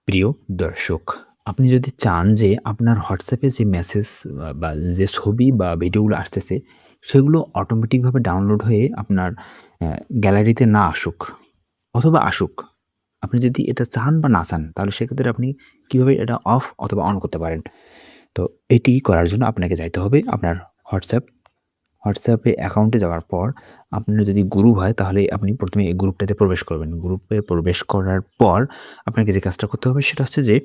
প্রিয় দর্শক, আপনি যদি চান যে আপনার হোয়াটসঅ্যাপে যে মেসেজ বা যে ছবি বা ভিডিওগুলো আসতেছে, সেগুলো অটোমেটিকভাবে ডাউনলোড হয়ে আপনার গ্যালারিতে না আসুক অথবা আসুক। আপনি যদি এটা চান বা না চান, তাহলে সেক্ষেত্রে আপনি কিভাবে এটা অফ অথবা অন করতে পারেন। তো এটি করার জন্য আপনাকে যাইতে হবে আপনার হোয়াটসঅ্যাপে অ্যাকাউন্টে যাওয়ার পর আপনার যদি গ্রুপ হয় তাহলে আপনি ১ম এ এই গ্রুপটাতে প্রবেশ করবেন। গ্রুপে প্রবেশ করার পর আপনাকে যে কাজটা করতে হবে সেটা হচ্ছে যে,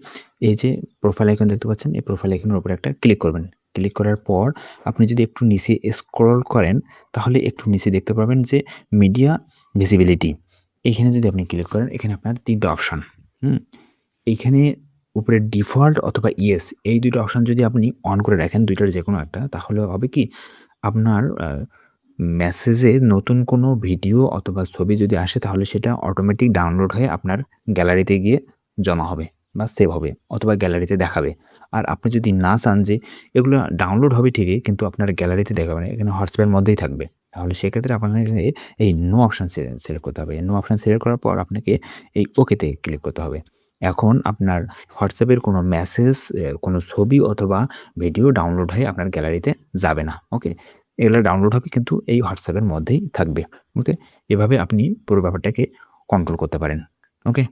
এই যে প্রোফাইল আইকন দেখতে পাচ্ছেন, এই প্রোফাইল আইকনের উপরে একটা ক্লিক করবেন। ক্লিক করার পর আপনি যদি একটু নিচে স্ক্রল করেন তাহলে একটু নিচে দেখতে পাবেন যে মিডিয়া ভিজিবিলিটি। এইখানে যদি আপনি ক্লিক করেন, এখানে আপনার ৩ টা অপশন। হুম? এইখানে উপরে ডিফল্ট অথবা ইয়েস এই ২ টা অপশন যদি আপনি অন করে রাখেন ২ টার যেকোনো একটা, তাহলে হবে কি আপনার মেসেজে নতুন কোনো ভিডিও অথবা ছবি যদি আসে তাহলে সেটা অটোমেটিক ডাউনলোড হয়ে আপনার গ্যালারিতে গিয়ে জমা হবে বা সেভ হবে অথবা গ্যালারিতে দেখাবে। আর আপনি যদি না চান যে এগুলো ডাউনলোড হবে ঠিকই কিন্তু আপনার গ্যালারিতে দেখাবে না, এখানে হোয়াটসঅ্যাপের মধ্যেই থাকবে। তাহলে সেক্ষেত্রে আপনাকে এই নো অপশন সিলেক্ট করতে হবে। নো অপশন সিলেক্ট করার পর আপনাকে এই ওকেতে ক্লিক করতে হবে। এখন আপনার হোয়াটসঅ্যাপের কোনো মেসেজ, কোনো ছবি অথবা ভিডিও ডাউনলোড হয়ে আপনার গ্যালারিতে যাবে না। ওকে? এগুলা ডাউনলোড হবে কিন্তু এই হোয়াটসঅ্যাপের মধ্যেই থাকবে। ওকে? এভাবে আপনি পুরো ব্যাপারটাকে কন্ট্রোল করতে পারেন। ওকে?